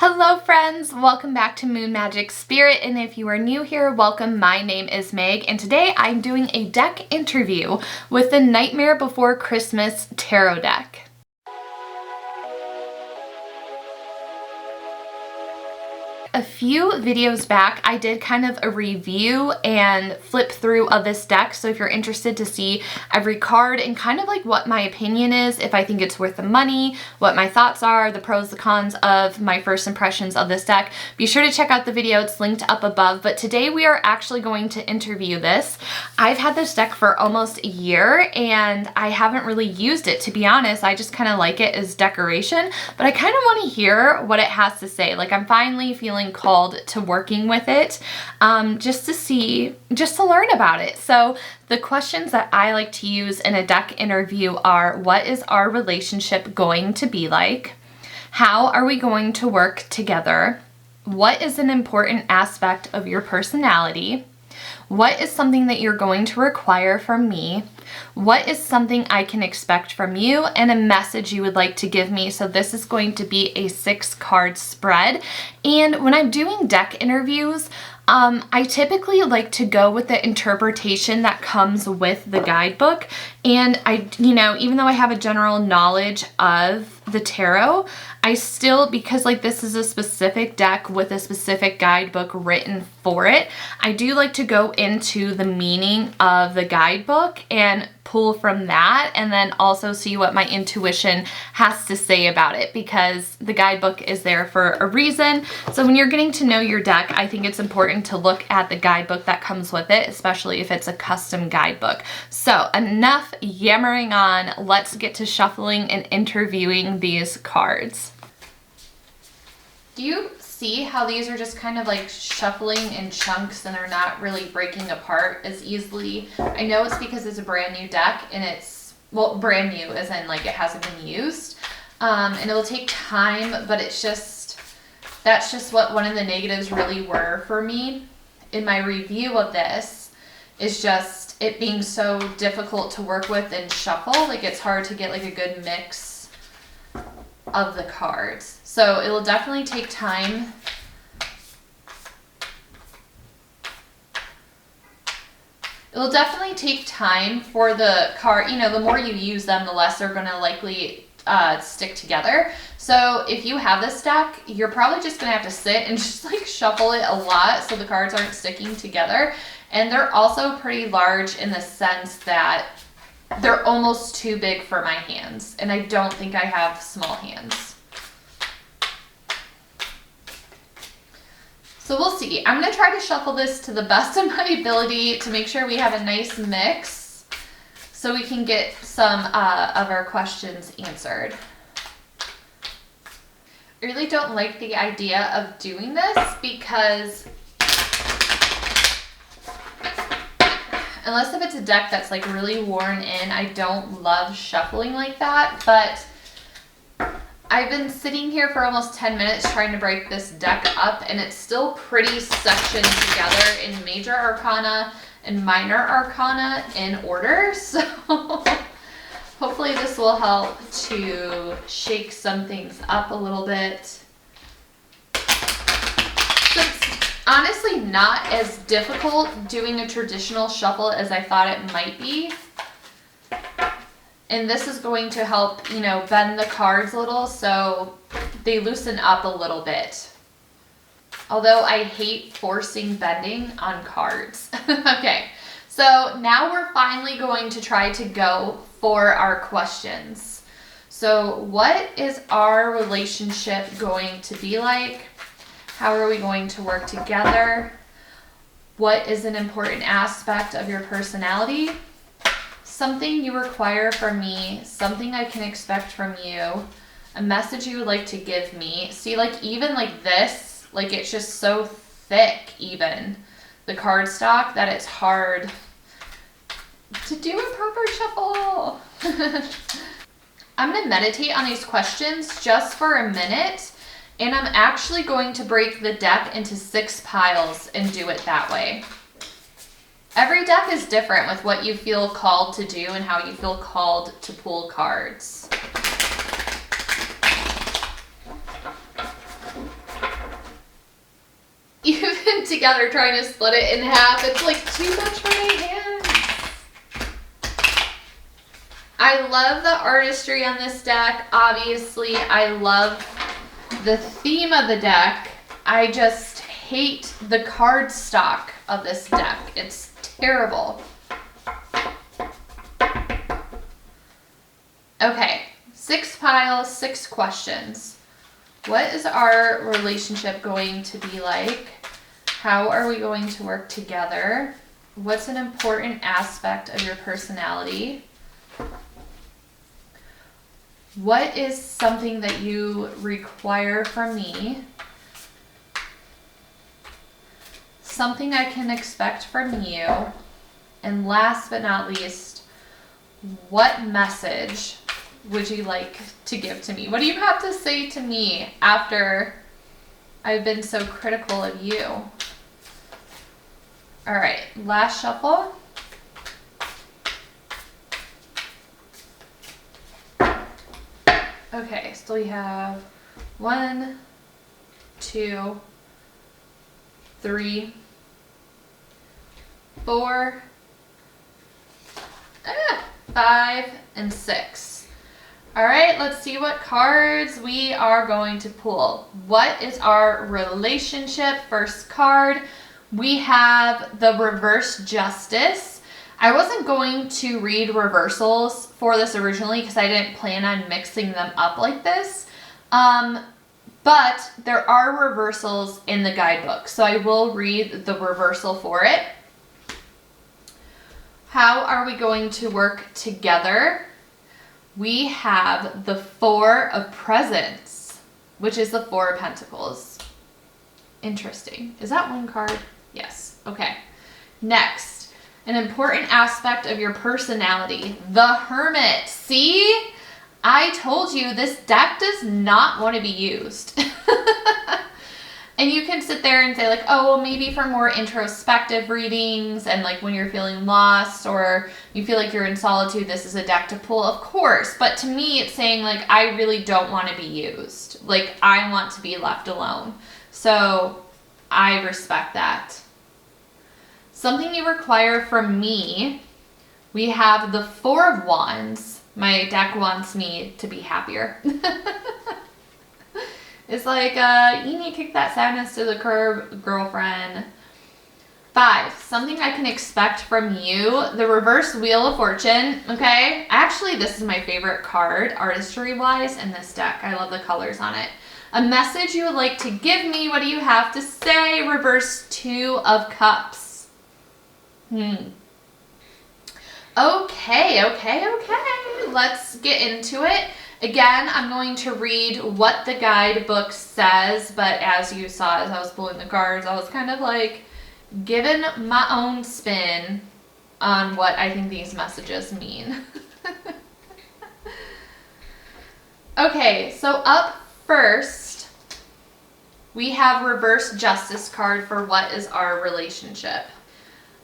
Hello friends, welcome back to Moon Magic Spirit, and if you are new here, welcome. My name is Meg, and today I'm doing a deck interview with the Nightmare Before Christmas tarot deck. A few videos back, I did kind of a review and flip through of this deck, so if you're interested to see every card and kind of like what my opinion is, if I think it's worth the money, what my thoughts are, the pros, the cons of my first impressions of this deck, be sure to check out the video. It's linked up above. But today we are actually going to interview this. I've had this deck for almost a year and I haven't really used it, to be honest. I just kind of like it as decoration, but I kind of want to hear what it has to say. Like, I'm finally feeling called to working with it, just to learn about it. So the questions that I like to use in a deck interview are: what is our relationship going to be like? How are we going to work together? What is an important aspect of your personality? What is something that you're going to require from me? What is something I can expect from you? And a message you would like to give me. So this is going to be a 6-card spread. And when I'm doing deck interviews, I typically like to go with the interpretation that comes with the guidebook. And even though I have a general knowledge of the tarot, I still, because like this is a specific deck with a specific guidebook written for it, I do like to go into the meaning of the guidebook and pull from that, and then also see what my intuition has to say about it, because the guidebook is there for a reason. So when you're getting to know your deck, I think it's important to look at the guidebook that comes with it, especially if it's a custom guidebook. So enough yammering on, let's get to shuffling and interviewing these cards. Do you see how these are just kind of like shuffling in chunks and they're not really breaking apart as easily? I know it's because it's a brand new deck, and it's, well, brand new as in like it hasn't been used, and it'll take time, but it's just, that's just what one of the negatives really were for me in my review of this, is just it being so difficult to work with and shuffle. Like, it's hard to get like a good mix of the cards. So it will definitely take time. It will definitely take time for the card, the more you use them, the less they're gonna likely stick together. So if you have this deck, you're probably just gonna have to sit and just like shuffle it a lot so the cards aren't sticking together. And they're also pretty large in the sense that they're almost too big for my hands, and I don't think I have small hands. So we'll see. I'm going to try to shuffle this to the best of my ability to make sure we have a nice mix so we can get some of our questions answered. I really don't like the idea of doing this because unless if it's a deck that's like really worn in, I don't love shuffling like that. But I've been sitting here for almost 10 minutes trying to break this deck up, and it's still pretty sectioned together in major arcana and minor arcana in order. So hopefully this will help to shake some things up a little bit. So it's honestly not as difficult doing a traditional shuffle as I thought it might be. And this is going to help, bend the cards a little so they loosen up a little bit. Although I hate forcing bending on cards. Okay, so now we're finally going to try to go for our questions. So what is our relationship going to be like? How are we going to work together? What is an important aspect of your personality? Something you require from me, something I can expect from you, a message you would like to give me. See, like even like this, like it's just so thick, even the cardstock, that it's hard to do a proper shuffle. I'm going to meditate on these questions just for a minute, and I'm actually going to break the deck into 6 piles and do it that way. Every deck is different with what you feel called to do and how you feel called to pull cards. together trying to split it in half. It's like too much for my hands. I love the artistry on this deck. Obviously, I love the theme of the deck. I just hate the card stock of this deck. It's terrible. Okay, 6 piles, 6 questions. What is our relationship going to be like? How are we going to work together? What's an important aspect of your personality? What is something that you require from me? Something I can expect from you. And last but not least, what message would you like to give to me? What do you have to say to me after I've been so critical of you? All right, last shuffle. Okay, so we have 1, 2, 3, 4, 5, and 6. All right, let's see what cards we are going to pull. What is our relationship? First card, we have the Reverse Justice. I wasn't going to read reversals for this originally because I didn't plan on mixing them up like this. But there are reversals in the guidebook, so I will read the reversal for it. How are we going to work together? We have the 4 of Presents, which is the 4 of Pentacles. Interesting. Is that one card? Yes. Okay. Next. An important aspect of your personality, the Hermit. See? I told you this deck does not want to be used. And you can sit there and say like, oh, well, maybe for more introspective readings and like when you're feeling lost or you feel like you're in solitude, this is a deck to pull, of course. But to me, it's saying like, I really don't want to be used. Like, I want to be left alone. So I respect that. Something you require from me, we have the 4 of Wands. My deck wants me to be happier. It's like, you need to kick that sadness to the curb, girlfriend. 5, something I can expect from you. The Reverse Wheel of Fortune, okay? Actually, this is my favorite card, artistry-wise, in this deck. I love the colors on it. A message you would like to give me. What do you have to say? Reverse 2 of Cups. Okay. Let's get into it. Again, I'm going to read what the guidebook says, but as you saw as I was pulling the cards, I was kind of like giving my own spin on what I think these messages mean. Okay, so up first, we have Reverse Justice card for what is our relationship.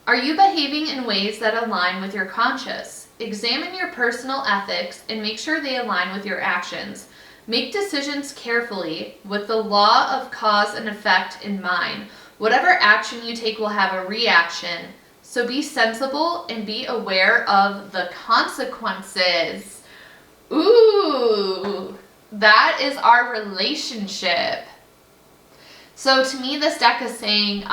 Are you behaving in ways that align with your conscience? Examine your personal ethics and make sure they align with your actions. Make decisions carefully with the law of cause and effect in mind. Whatever action you take will have a reaction. So be sensible and be aware of the consequences. Ooh, that is our relationship. So to me, this deck is saying,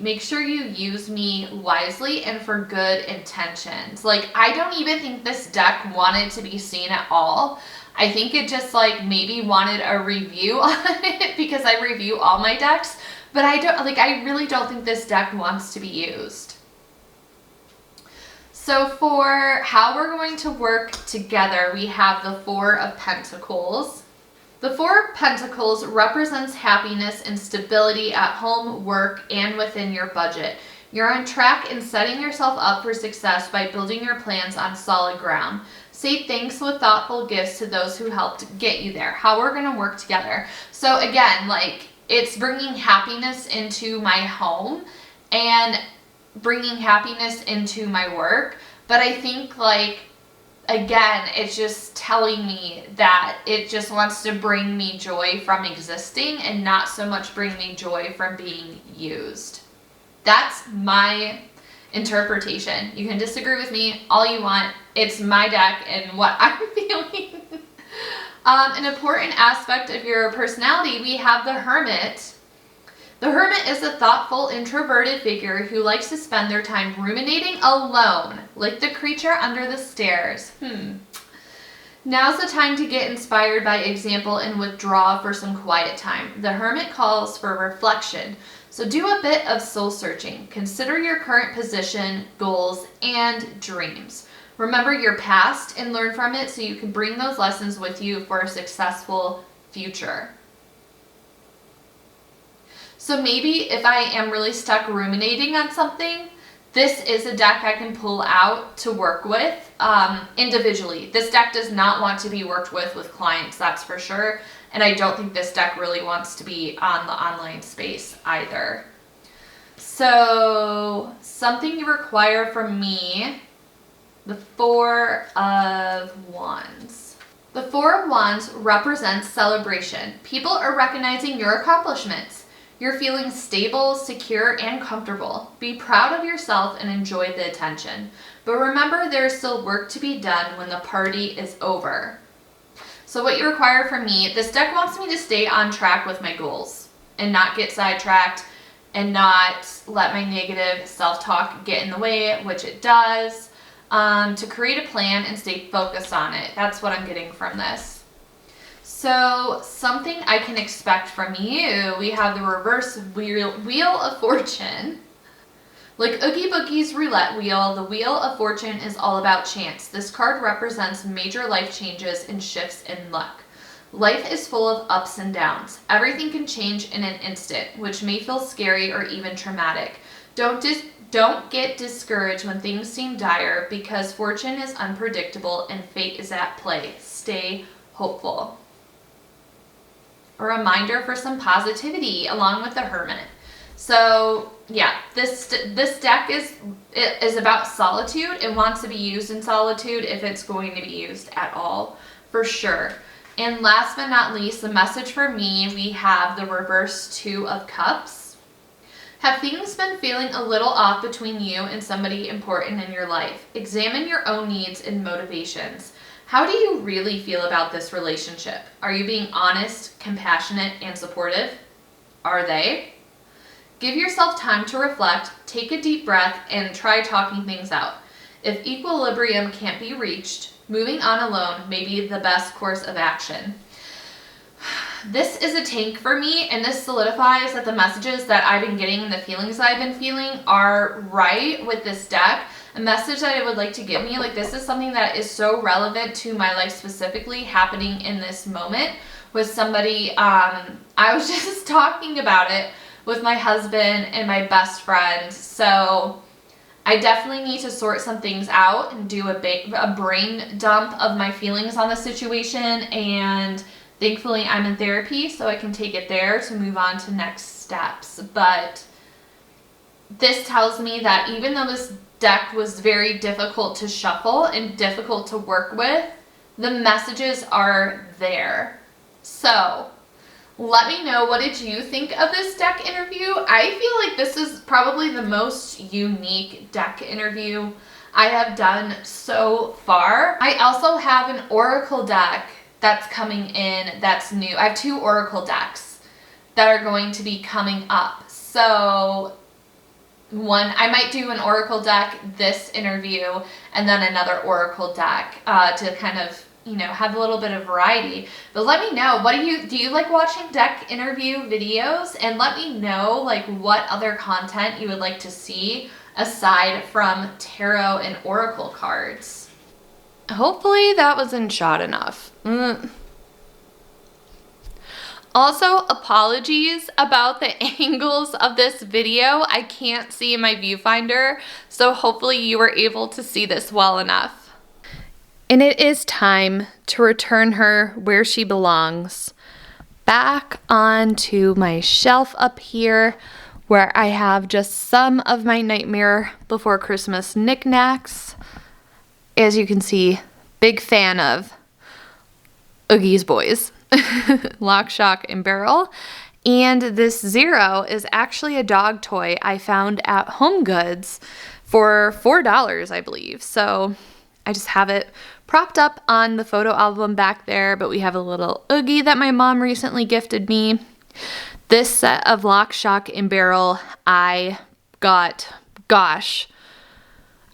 make sure you use me wisely and for good intentions. Like, I don't even think this deck wanted to be seen at all. I think it just like maybe wanted a review on it because I review all my decks, but I really don't think this deck wants to be used. So for how we're going to work together, we have the 4 of Pentacles. The 4 of Pentacles represents happiness and stability at home, work, and within your budget. You're on track in setting yourself up for success by building your plans on solid ground. Say thanks with thoughtful gifts to those who helped get you there. How we're going to work together. So again, like, it's bringing happiness into my home and bringing happiness into my work. But I think, like, again, it's just telling me that it just wants to bring me joy from existing and not so much bring me joy from being used. That's my interpretation. You can disagree with me all you want. It's my deck and what I'm feeling. An important aspect of your personality, we have the Hermit. The Hermit is a thoughtful, introverted figure who likes to spend their time ruminating alone, like the creature under the stairs. Now's the time to get inspired by example and withdraw for some quiet time. The Hermit calls for reflection, so do a bit of soul searching. Consider your current position, goals, and dreams. Remember your past and learn from it so you can bring those lessons with you for a successful future. So maybe if I am really stuck ruminating on something, this is a deck I can pull out to work with individually. This deck does not want to be worked with clients, that's for sure. And I don't think this deck really wants to be on the online space either. So something you require from me, the Four of Wands. The Four of Wands represents celebration. People are recognizing your accomplishments. You're feeling stable, secure, and comfortable. Be proud of yourself and enjoy the attention. But remember, there is still work to be done when the party is over. So what you require from me, this deck wants me to stay on track with my goals and not get sidetracked and not let my negative self-talk get in the way, which it does, to create a plan and stay focused on it. That's what I'm getting from this. So something I can expect from you, we have the reverse wheel of fortune. Like Oogie Boogie's roulette wheel, the Wheel of Fortune is all about chance. This card represents major life changes and shifts in luck. Life is full of ups and downs. Everything can change in an instant, which may feel scary or even traumatic. Don't get discouraged when things seem dire because fortune is unpredictable and fate is at play. Stay hopeful. A reminder for some positivity along with the Hermit. So yeah, this deck is about solitude. It wants to be used in solitude if it's going to be used at all, for sure. And last but not least, the message for me, we have the reverse Two of Cups. Have things been feeling a little off between you and somebody important in your life? Examine your own needs and motivations. How do you really feel about this relationship? Are you being honest, compassionate, and supportive? Are they? Give yourself time to reflect, take a deep breath, and try talking things out. If equilibrium can't be reached, moving on alone may be the best course of action. This is a tank for me, and this solidifies that the messages that I've been getting and the feelings that I've been feeling are right with this deck. A message that I would like to give me, like this is something that is so relevant to my life specifically happening in this moment with somebody. I was just talking about it with my husband and my best friend. So I definitely need to sort some things out and do a brain dump of my feelings on the situation. And thankfully I'm in therapy, so I can take it there to move on to next steps. But this tells me that even though this deck was very difficult to shuffle and difficult to work with, the messages are there. So let me know, what did you think of this deck interview? I feel like this is probably the most unique deck interview I have done so far. I also have an Oracle deck that's coming in that's new. I have 2 Oracle decks that are going to be coming up. So I might do an Oracle deck this interview and then another Oracle deck to kind of, you know, have a little bit of variety. But let me know, do you like watching deck interview videos? And let me know like what other content you would like to see aside from tarot and Oracle cards. Hopefully that wasn't shot enough. Also, apologies about the angles of this video. I can't see in my viewfinder, so hopefully you were able to see this well enough. And it is time to return her where she belongs, back onto my shelf up here where I have just some of my Nightmare Before Christmas knickknacks. As you can see, Big fan of Oogie's Boys, Lock, Shock, and Barrel. And this Zero is actually a dog toy I found at Home Goods for $4, I believe. So I just have it propped up on the photo album back there, but we have a little Oogie that my mom recently gifted me. This set of Lock, Shock, and Barrel I got, gosh,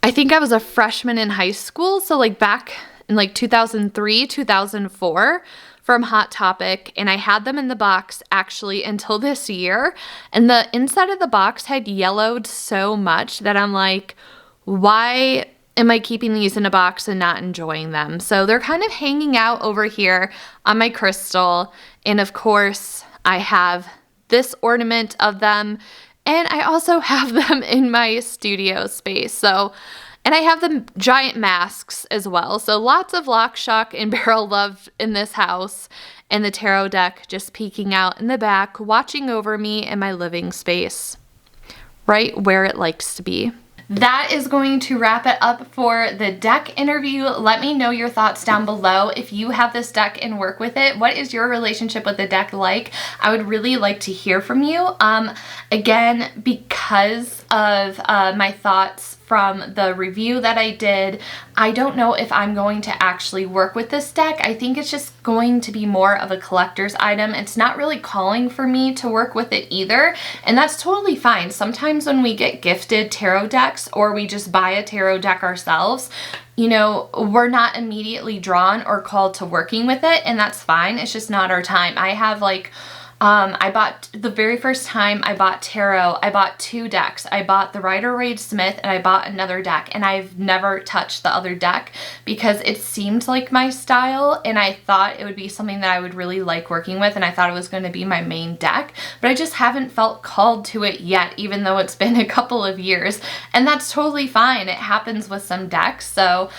I think I was a freshman in high school, so like back in like 2003, 2004 from Hot Topic, and I had them in the box actually until this year, and the inside of the box had yellowed so much that I'm like, why am I keeping these in a box and not enjoying them? So they're kind of hanging out over here on my crystal, and of course I have this ornament of them, and I also have them in my studio space. So, and I have the giant masks as well. So lots of Lock, Shock, and Barrel love in this house, and the tarot deck just peeking out in the back, watching over me in my living space, right where it likes to be. That is going to wrap it up for the deck interview. Let me know your thoughts down below. If you have this deck and work with it, what is your relationship with the deck like? I would really like to hear from you. Again, because of my thoughts from the review that I did, I don't know if I'm going to actually work with this deck. I think it's just going to be more of a collector's item. It's not really calling for me to work with it either, and that's totally fine. Sometimes when we get gifted tarot decks or we just buy a tarot deck ourselves, you know, we're not immediately drawn or called to working with it, and that's fine. It's just not our time. I have like I bought, the very first time I bought tarot, I bought 2 decks. I bought the Rider-Waite-Smith and I bought another deck, and I've never touched the other deck because it seemed like my style, and I thought it would be something that I would really like working with, and I thought it was going to be my main deck, but I just haven't felt called to it yet, even though it's been a couple of years, and that's totally fine. It happens with some decks, so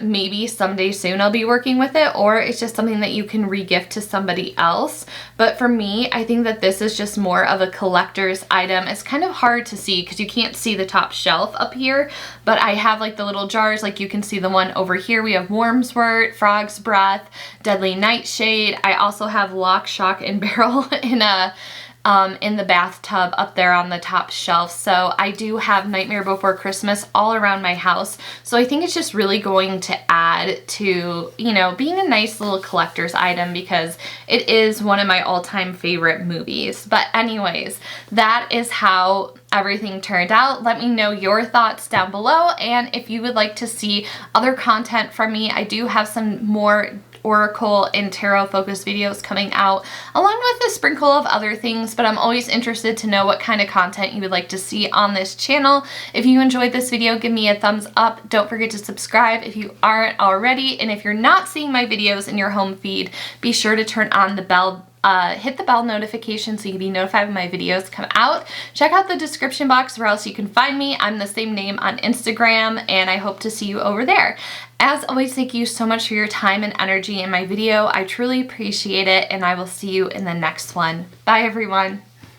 maybe someday soon I'll be working with it, or it's just something that you can re-gift to somebody else. But for me, I think that this is just more of a collector's item. It's kind of hard to see because you can't see the top shelf up here, but I have like the little jars, like you can see the one over here. We have Wormswort, Frog's Breath, Deadly Nightshade. I also have Lock, Shock, and Barrel in the bathtub up there on the top shelf. So I do have Nightmare Before Christmas all around my house. So I think it's just really going to add to, you know, being a nice little collector's item because it is one of my all-time favorite movies. But anyways, that is how everything turned out. Let me know your thoughts down below, and if you would like to see other content from me, I do have some more oracle and tarot focused videos coming out, along with a sprinkle of other things, but I'm always interested to know what kind of content you would like to see on this channel. If you enjoyed this video, give me a thumbs up. Don't forget to subscribe if you aren't already, and if you're not seeing my videos in your home feed, be sure to turn on the bell, hit the bell notification so you can be notified when my videos come out. Check out the description box where else you can find me. I'm the same name on Instagram, and I hope to see you over there. As always, thank you so much for your time and energy in my video. I truly appreciate it, and I will see you in the next one. Bye, everyone.